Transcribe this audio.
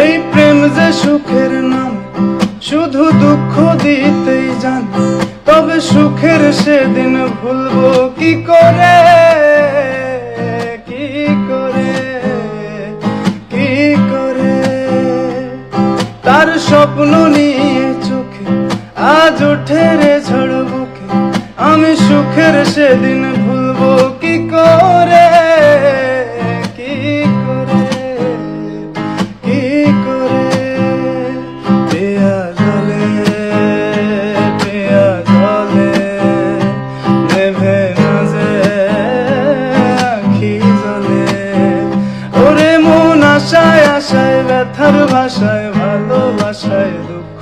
এই প্রেম যে সুখের নাম, শুধু দুঃখ দিতেই জানে। তবে সুখের সেদিন ভুলবো কি করে, কি করে, কি করে। তার স্বপ্ন নিয়ে চোখে আজ ওঠে রে ঝড় বুকে, আমি সুখের সেদিন ভুলবো কি করে, কি করে, কি করে। পেয়া জলে, পেয়া জলে নেভে না যে আখি জলে। ওরে মন আশায় আশায় ব্যথার ভাষায়, ভালোবাসায় দুঃখ